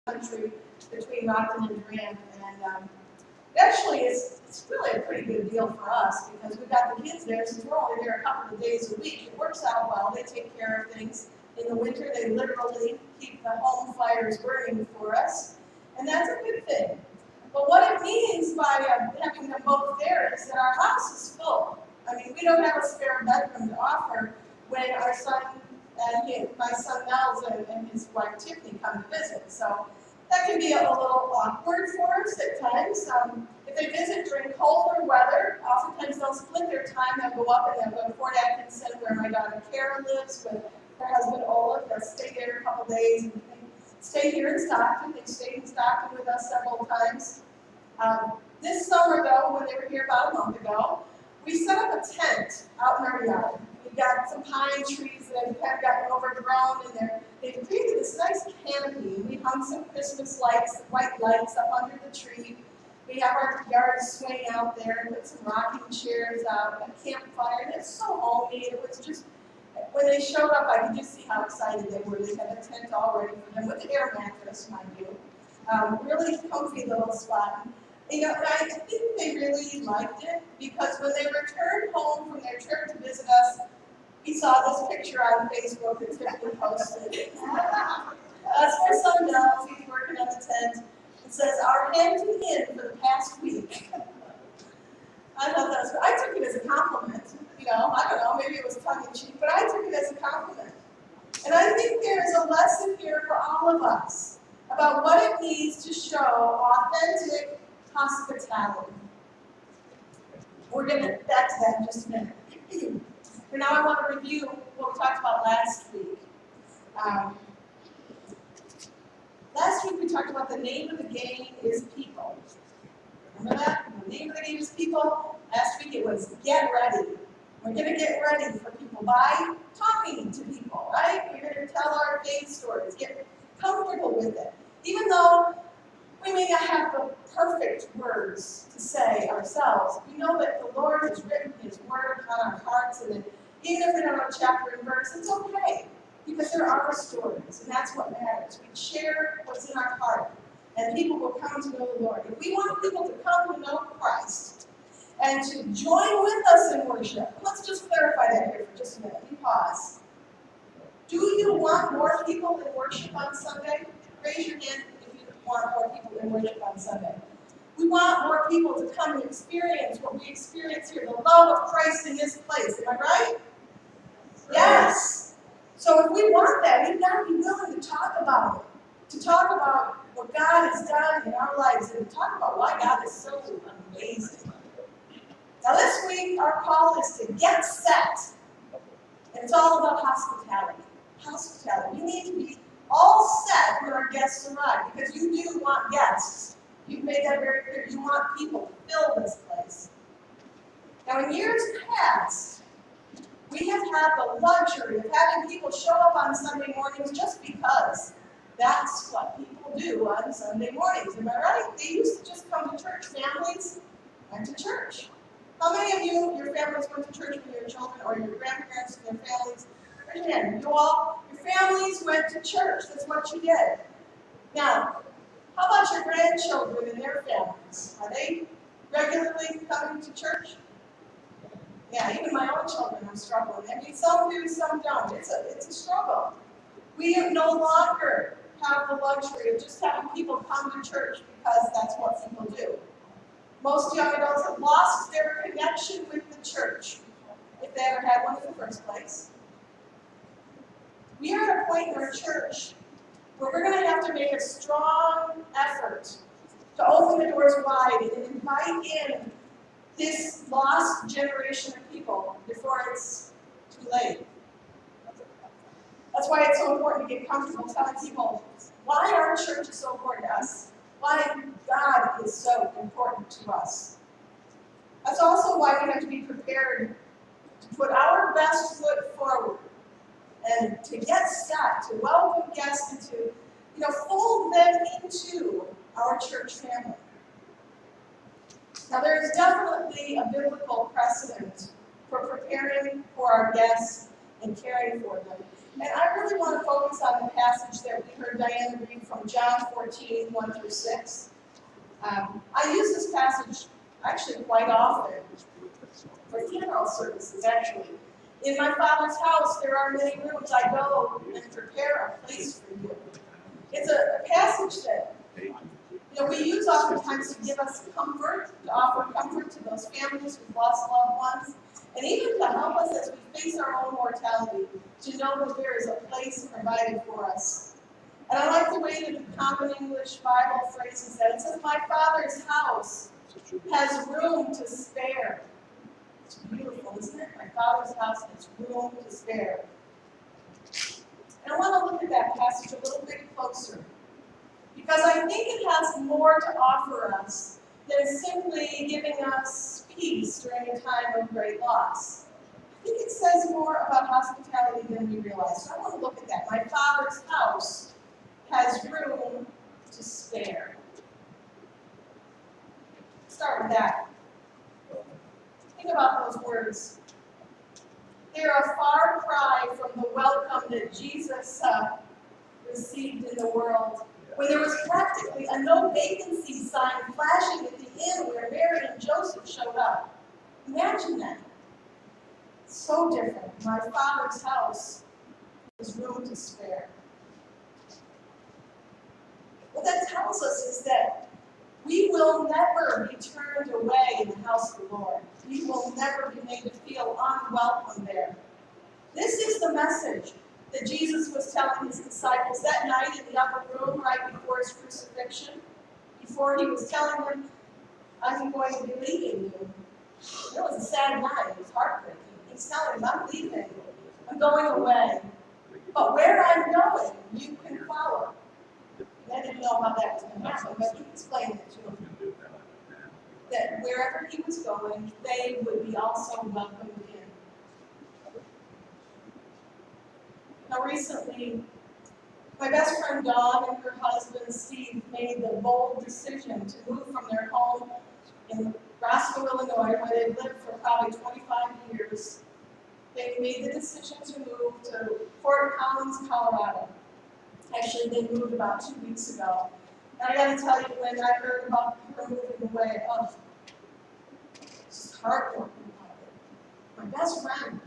country between Rockland and Durant, and actually it's really a pretty good deal for us because we've got the kids there. Since we're only there a couple of days a week, it works out well. They take care of things. In the winter, they literally keep the home fires burning for us, and that's a good thing. But what it means by having them both there is that our house is full. I mean, we don't have a spare bedroom to offer when our son and my son Nels and his wife Tiffany come to visit. So that can be a little awkward for us at times. If they visit during colder weather, oftentimes they'll split their time. They'll go up and they'll go to Fort Atkinson, where my daughter Kara lives with her husband Olaf. They'll stay there a couple days and stay here in Stockton. They've stayed in Stockton with us several times. This summer, though, when they were here about a month ago, we set up a tent out in our yard. We've got some pine trees that have kind of gotten overgrown, and they've created this nice canopy. We hung some Christmas lights, white lights up under the tree. We have our yard swing out there and put some rocking chairs out and a campfire, and it's so homey. It was just, when they showed up, I could just see how excited they were. They had a tent all ready for them with the air mattress, mind you. Really comfy little spot. You know, and I think they really liked it because when they returned home from their trip to visit us, we saw this picture on Facebook that Tiffany posted. That's my son Nels. He's working on the tent. It says, "Our hand to hand for the past week." I thought that was good. I took it as a compliment. You know, I don't know, maybe it was tongue in cheek, but I took it as a compliment. And I think there is a lesson here for all of us about what it means to show authentic hospitality. We're going to get back to that in just a minute. For now, I want to review what we talked about last week. Last week we talked about the name of the game is people. Remember that? The name of the game is people. Last week it was get ready. We're going to get ready for people by talking to people, right? We're going to tell our faith stories, get comfortable with it. Even though we may not have the perfect words to say ourselves, we know that the Lord has written His Word on our hearts, and that even if we don't know chapter and verse, it's okay, because there are stories, and that's what matters. We share what's in our heart, and people will come to know the Lord. If we want people to come to know Christ and to join with us in worship, let's just clarify that here for just a minute. You pause. Do you want more people in worship on Sunday? Raise your hand if you want more people in worship on Sunday. We want more people to come and experience what we experience here, the love of Christ in this place. Am I right? Yes. So if we want that, we've got to be willing to talk about it, to talk about what God has done in our lives, and to talk about why God is so amazing. Now this week, our call is to get set. And it's all about hospitality. Hospitality. We need to be all set when our guests arrive, because you do want guests. You've made that very clear. You want people to fill this place. Now, in years past, we have had the luxury of having people show up on Sunday mornings just because that's what people do on Sunday mornings. Am I right? They used to just come to church. Families went to church. How many of you, your families went to church with your children, or your grandparents and their families? Raise your hand. Your families went to church. That's what you did. Now, how about your grandchildren and their families? Are they regularly coming to church? Yeah, even my own children are struggling. I mean, some do, some don't. It's a struggle. We no longer have the luxury of just having people come to church because that's what people do. Most young adults have lost their connection with the church, if they ever had one in the first place. We are at a point in our church where we're going to have to make a strong effort to open the doors wide and invite in this lost generation of people before it's too late. That's why it's so important to get comfortable telling people why our church is so important to us, why God is so important to us. That's also why we have to be prepared to put our best foot forward and to get set, to welcome guests and to fold them into our church family. Now, there is definitely a biblical precedent for preparing for our guests and caring for them. And I really want to focus on the passage that we heard Diana read from John 14, 1 through 6. I use this passage actually quite often for funeral services, actually. In my Father's house, there are many rooms. I go and prepare a place for you. It's a passage that we use oftentimes to give us comfort, to offer comfort to those families who've lost loved ones, and even to help us as we face our own mortality, to know that there is a place provided for us. And I like the way that the Common English Bible phrases that. It says, my Father's house has room to spare. It's beautiful, isn't it? My Father's house has room to spare. And I want to look at that passage a little bit closer, because I think it has more to offer us than simply giving us peace during a time of great loss. I think it says more about hospitality than we realize. So I want to look at that. My Father's house has room to spare. Start with that. Think about those words. They're a far cry from the welcome that Jesus received in the world, when there was practically a no vacancy sign flashing at the inn where Mary and Joseph showed up. Imagine that. So different. My Father's house has room to spare. What that tells us is that we will never be turned away in the house of the Lord. We will never be made to feel unwelcome there. This is the message that Jesus was telling his disciples that night in the upper room right before his crucifixion, before he was telling them, I'm going to be leaving you. It was a sad night. It was heartbreaking. He's telling them, I'm leaving. I'm going away. But where I'm going, you can follow. They didn't know how that was going to happen, but he explained it to them. That wherever he was going, they would be also welcomed in. Now recently, my best friend Dawn and her husband Steve made the bold decision to move from their home in Roscoe, Illinois, where they've lived for probably 25 years. They made the decision to move to Fort Collins, Colorado. Actually, they moved about 2 weeks ago. And I got to tell you, when I heard about her moving away, it's heartbroken about it. My best friend,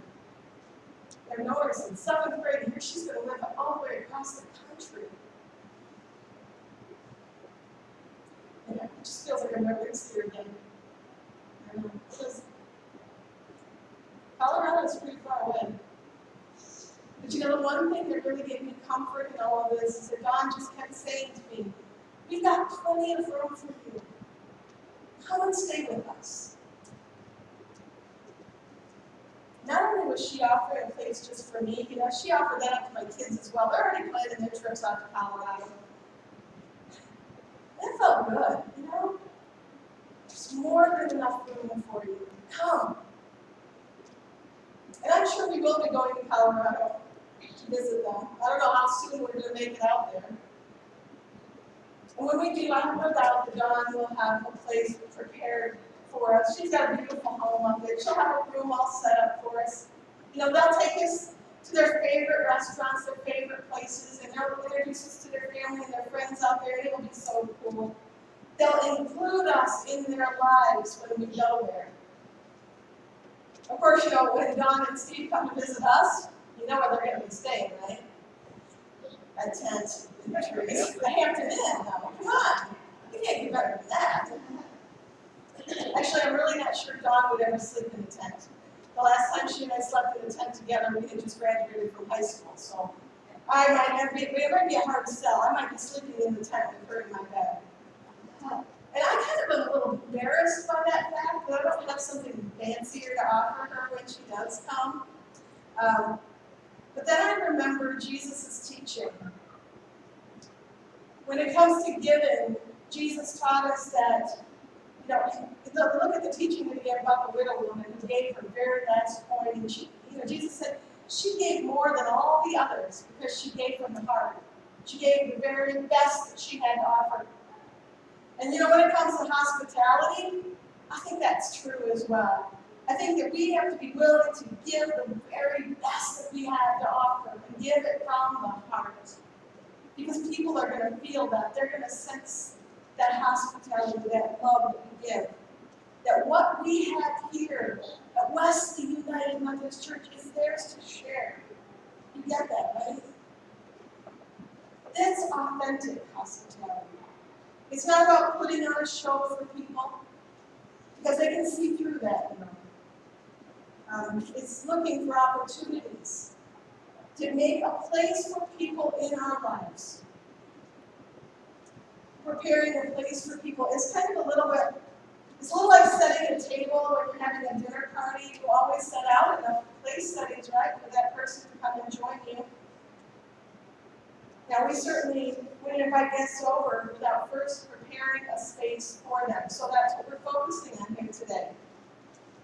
I noticed in 7th grade, here she's going to live all the way across the country. And it just feels like I'm never going to see her again. I know. Colorado is pretty far away. But you know, the one thing that really gave me comfort in all of this is that Dawn just kept saying to me, we've got plenty of room for you. Come and stay with us. Not only was she offering a place just for me, she offered that up to my kids as well. They're already planning their trips out to Colorado. That felt good, There's more than enough room for you. Come. And I'm sure we will be going to Colorado to visit them. I don't know how soon we're going to make it out there. And when we do, I have no doubt that Dawn will have a place prepared for us. She's got a beautiful home up there. She'll have a room all set up for us. They'll take us to their favorite restaurants, their favorite places, and they'll introduce us to their family and their friends out there. It'll be so cool. They'll include us in their lives when we go there. Of course, when Dawn and Steve come to visit us, you know where they're going to be staying, right? A tent in the trees. The Hampton Inn, now. Come on. You can't do better than that. Actually, I'm really not sure Dawn would ever sleep in a tent. The last time she and I slept in a tent together, we had just graduated from high school, so it might be a hard sell. I might be sleeping in the tent with her in my bed. And I kind of am a little embarrassed by that fact, that I don't have something fancier to offer her when she does come. But then I remember Jesus' teaching. When it comes to giving, Jesus taught us that, look at the teaching that he gave about the widow woman who gave her very last coin. And Jesus said she gave more than all the others because she gave from the heart. She gave the very best that she had to offer. And when it comes to hospitality, I think that's true as well. I think that we have to be willing to give the very best that we have to offer. And give it from the heart. Because people are going to feel that. They're going to sense that hospitality, that love that we give. That what we have here at Wesley United Methodist Church is theirs to share. You get that, right? That's authentic hospitality. It's not about putting on a show for people, because they can see through that. It's looking for opportunities to make a place for people in our lives. Preparing a place for people is kind of it's a little like setting a table when you're having a dinner party. You always set out enough place settings, right, for that person to come and join you. Now, we certainly wouldn't invite guests over without first preparing a space for them. So that's what we're focusing on here today.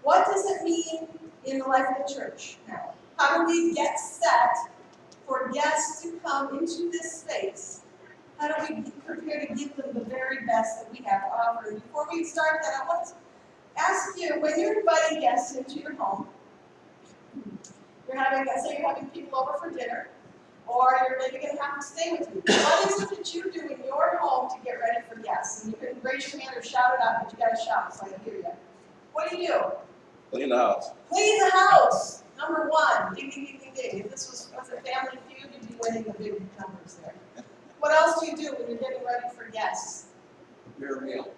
What does it mean in the life of the church now? How do we get set for guests to come into this space? How do we prepare to give them the very best that we have to offer? And before we start that, I want to ask you, when you're inviting guests into your home, say you're having people over for dinner, or you're maybe going to have them stay with you. What is it that you do in your home to get ready for guests? And you can raise your hand or shout it out, but you got to shout so I can hear you. What do you do? Clean the house. Clean the house. Number one. Ding, ding, ding, ding, ding. If this was a family feud, you'd be winning the big numbers there. What else do you do when you're getting ready for guests? Prepare a meal.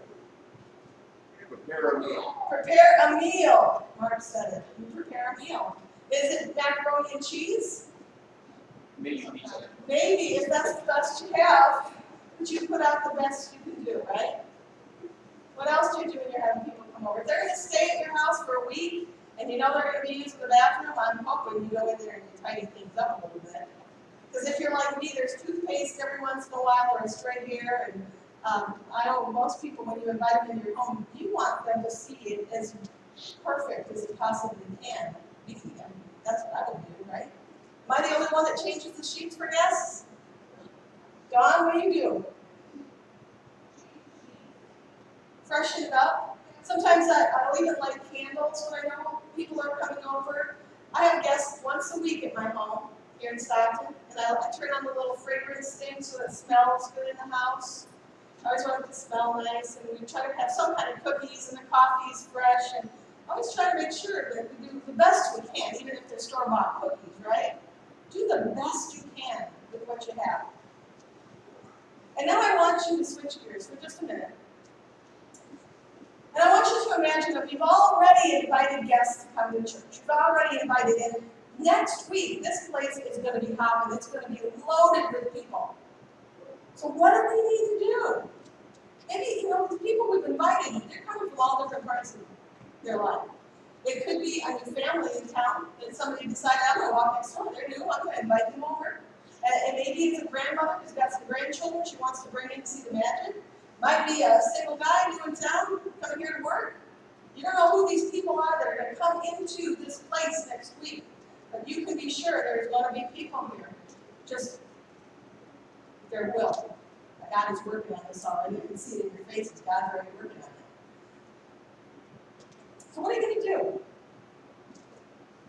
Prepare a meal. Prepare a meal. Mark said it. You prepare a meal. Is it macaroni and cheese? Maybe pizza. Maybe, if that's the best you have, but you put out the best you can do, right? What else do you do when you're having people come over? If they're going to stay at your house for a week, and you know they're going to be using the bathroom, I'm hoping you go in there and you tidy things up a little bit. Because if you're like me, there's toothpaste every once in a while, or a stray hair, and I know most people, when you invite them into your home, you want them to see it as perfect as it possibly can be. That's what I would do, right? Am I the only one that changes the sheets for guests? Dawn, what do you do? Freshen it up. Sometimes I'll even light candles when I know people are coming over. I have guests once a week at my home here in Stockton, and I turn on the little fragrance thing so it smells good in the house. I always want it to smell nice, and we try to have some kind of cookies, and the coffee is fresh, and I always try to make sure that we do the best we can, even if they're store-bought cookies, right? Do the best you can with what you have. And now I want you to switch gears for just a minute. And I want you to imagine that we've already invited guests to come to church. You've already invited, and next week, this place is going to be hopping. It's going to be loaded with people. So what do we need to do? Maybe, the people we've invited, they're coming from all different parts of their life. It could be a new family in town that somebody decided, I'm going to walk next door. They're new. I'm going to invite them over. And maybe it's a grandmother who's got some grandchildren she wants to bring in to see the magic. Might be a single guy new in town coming here to work. You don't know who these people are that are going to come into this place next week. But you can be sure there's going to be people here. Just there will. God is working on this already. You can see it in your faces. God's already working on it. So what are you going to do?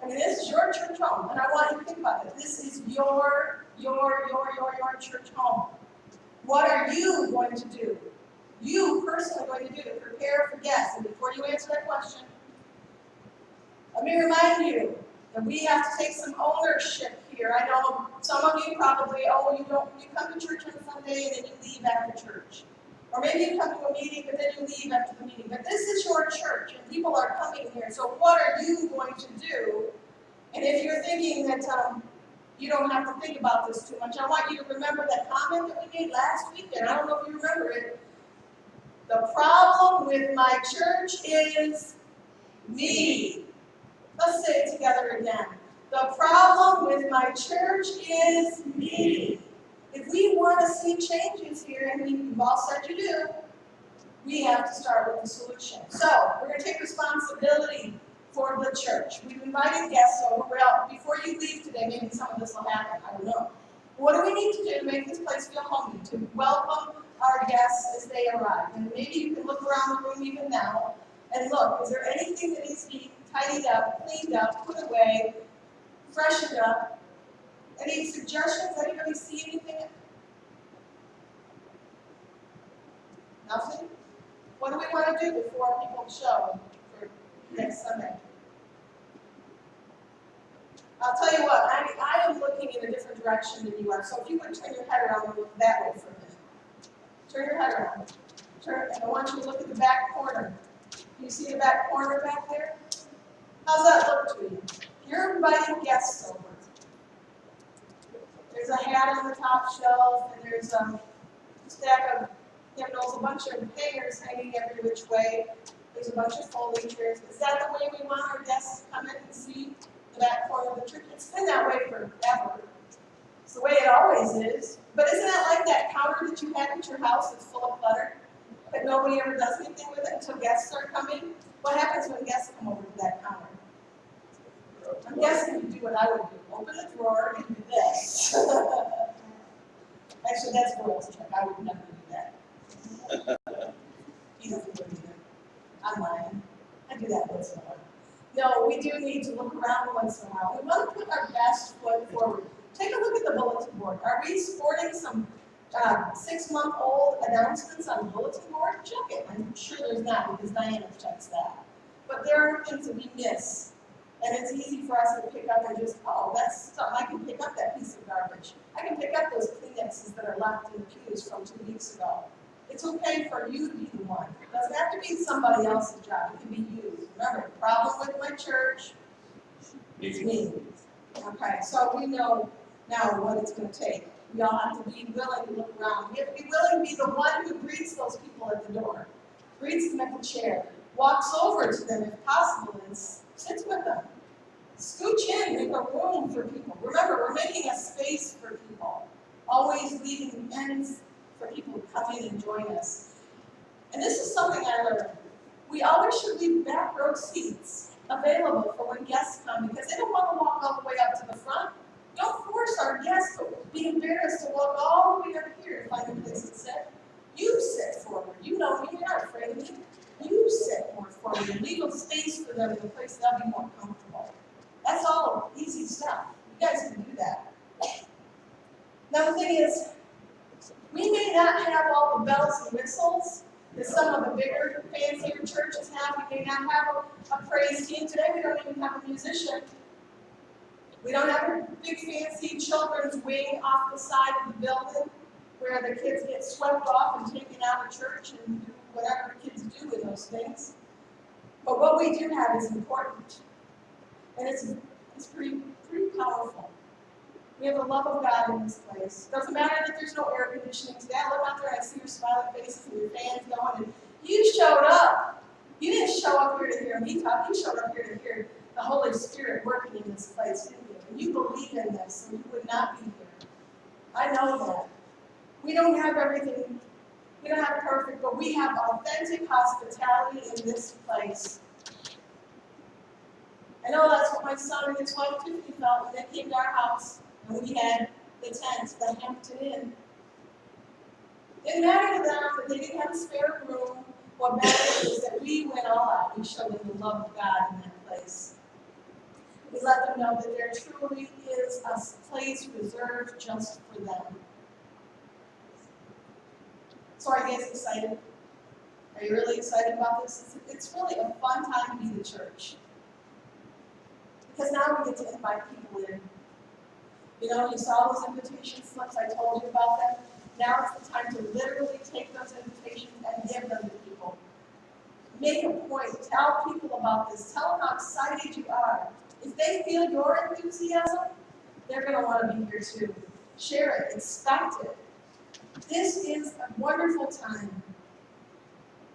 I mean, this is your church home, and I want you to think about it. This is your church home. What are you going to do? You personally going to do to prepare for guests. And before you answer that question, let me remind you that we have to take some ownership here. I know some of you probably, you come to church on Sunday and then you leave after church. Or maybe you come to a meeting, but then you leave after the meeting. But this is your church, and people are coming here. So what are you going to do? And if you're thinking that you don't have to think about this too much, I want you to remember that comment that we made last week, and I don't know if you remember it. The problem with my church is me. Let's say it together again. The problem with my church is me. If we want to see changes here, and we've all said you do, we have to start with the solution. So, we're going to take responsibility for the church. We've invited guests over. Well, before you leave today, maybe some of this will happen. I don't know. What do we need to do to make this place feel homey, to welcome our guests as they arrive? And maybe you can look around the room even now and look, is there anything that needs to be tidied up, cleaned up, put away, freshened up? Any suggestions? Anybody see anything? Nothing? What do we want to do before people show for next Sunday? I'll tell you what, I am looking in a different direction than you are. So if you would turn your head around and look that way for a minute. Turn your head around. Turn, and I want you to look at the back corner. Can you see the back corner back there? How's that look to you? You're inviting guests over. There's a hat on the top shelf, and there's a stack of hymnals, a bunch of hangers hanging every which way. There's a bunch of folding chairs. Is that the way we want our guests to come in and see the back corner of the church? It's been that way forever. It's the way it always is. But isn't that like that counter that you have at your house that's full of clutter, but nobody ever does anything with it until guests start coming? What happens when guests come over to that counter? I'm guessing you do what I would do. Open the drawer and do this. Actually, that's Royal's trick. I would never do that. He doesn't do it either. I'm lying. I do that once in a while. No, we do need to look around once in a while. We want to put our best foot forward. Take a look at the bulletin board. Are we sporting some 6-month-old announcements on the bulletin board? Check it. I'm sure there's not because Diana checks that. But there are things that we miss. And it's easy for us to pick up and just, oh, that's something, I can pick up that piece of garbage. I can pick up those Kleenexes that are left in the pews from 2 weeks ago. It's okay for you to be the one. It doesn't have to be somebody else's job. It can be you. Remember, the problem with my church is me. Okay, so we know now what it's going to take. We all have to be willing to look around. We have to be willing to be the one who greets those people at the door, greets them at the chair, walks over to them if possible, and sits with them. Scooch in, make a room for people. Remember, we're making a space for people. Always leaving ends for people to come in and join us. And this is something I learned. We always should leave back row seats available for when guests come because they don't want to walk all the way up to the front. Don't force our guests to be embarrassed to walk all the way up here to find a place to sit. You sit forward. You know me, you're not afraid of me. You sit more forward and leave a space for them in a place that'll be more comfortable. That's all easy stuff. You guys can do that. Now the thing is, we may not have all the bells and whistles that some of the bigger, fancier churches have. We may not have a praise team. Today we don't even have a musician. We don't have a big fancy children's wing off the side of the building where the kids get swept off and taken out of church and do whatever kids do with those things. But what we do have is important. And it's pretty powerful. We have the love of God in this place. Doesn't matter that there's no air conditioning today. I look out there and I see your smiling faces and your fans going, and you showed up. You didn't show up here to hear me talk. You showed up here to hear the Holy Spirit working in this place, didn't you? And you believe in this, and you would not be here. I know that. We don't have everything. We don't have perfect, but we have authentic hospitality in this place. I know that's what my son and his wife Tiffany felt when they came to our house and we had the tent, the Hampton Inn. It didn't matter to them that they didn't have a spare room. What mattered is that we went all out. We showed them the love of God in that place. We let them know that there truly is a place reserved just for them. So are you guys excited? Are you really excited about this? It's really a fun time to be the church. Because now we get to invite people in. You know, you saw those invitation slips, I told you about them. Now it's the time to literally take those invitations and give them to people. Make a point, tell people about this, tell them how excited you are. If they feel your enthusiasm, they're going to want to be here too. Share it, expect it. This is a wonderful time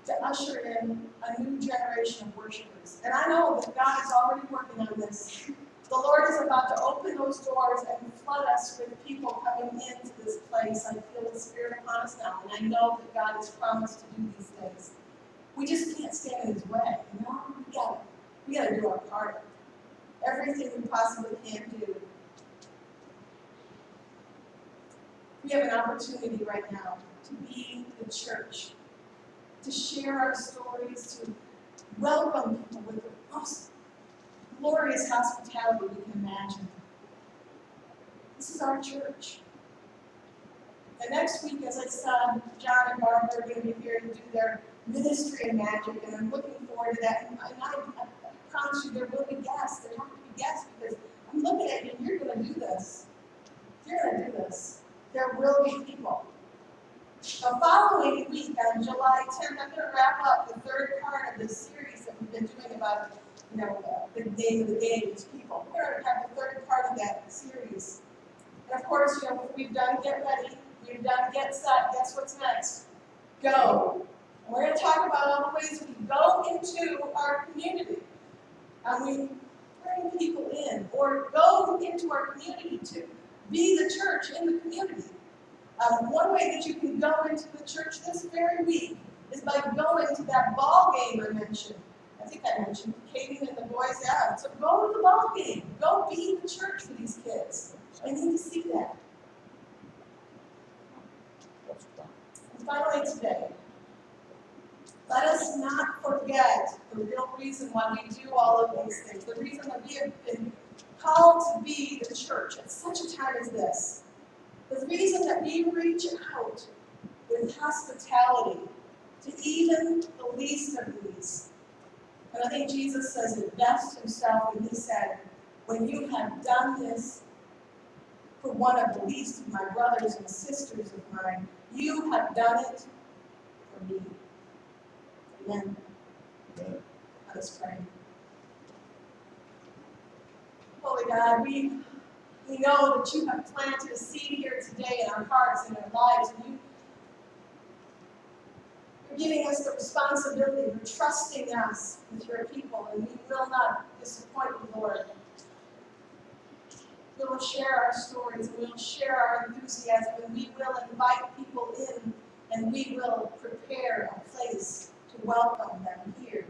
to usher in a new generation of worshipers. And I know that God is already working on this. The Lord is about to open those doors and flood us with people coming into this place. I feel the Spirit upon us now, and I know that God has promised to do these things. We just can't stand in His way. You know, we got to do our part. Everything we possibly can do. We have an opportunity right now to be the church, to share our stories, to welcome people with the most glorious hospitality we can imagine. This is our church. And next week, as I said, John and Barbara are going to be here to do their ministry and magic, and I'm looking forward to that. And I promise you there will be guests. There have to be guests because I'm looking at you and you're going to do this. You're going to do this. There will be people. The following week, on July 10th, I'm going to wrap up the third part of this series that we've been doing about, the name of the game is people. We're going to have the third part of that series. And of course, we've done Get Ready, we've done Get Set. Guess what's next? Go. And we're going to talk about all the ways we go into our community. And we bring people in, or go into our community to be the church in the community. One way that you can go into the church this very week is by going to that ball game I mentioned. I think I mentioned Katie and the boys out. So go to the ball game. Go be the church for these kids. I need to see that. And finally today, let us not forget the real reason why we do all of these things. The reason that we have been called to be the church at such a time as this. The reason that we reach out with hospitality to even the least of these. And I think Jesus says it best himself when he said, when you have done this for one of the least of my brothers and sisters of mine, you have done it for me. Amen. Let us pray. Holy God, we know that you have planted a seed here today in our hearts and our lives, and you're giving us the responsibility. You're trusting us with your people, and we will not disappoint you, Lord. We will share our stories, and we will share our enthusiasm, and we will invite people in, and we will prepare a place to welcome them here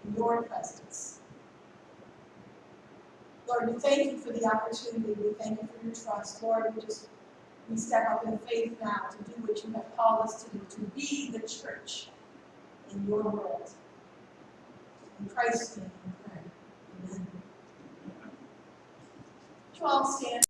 in your presence. Lord, we thank you for the opportunity. We thank you for your trust. Lord, we step up in faith now to do what you have called us to do, to be the church in your world. In Christ's name we pray. Amen. Would you all stand?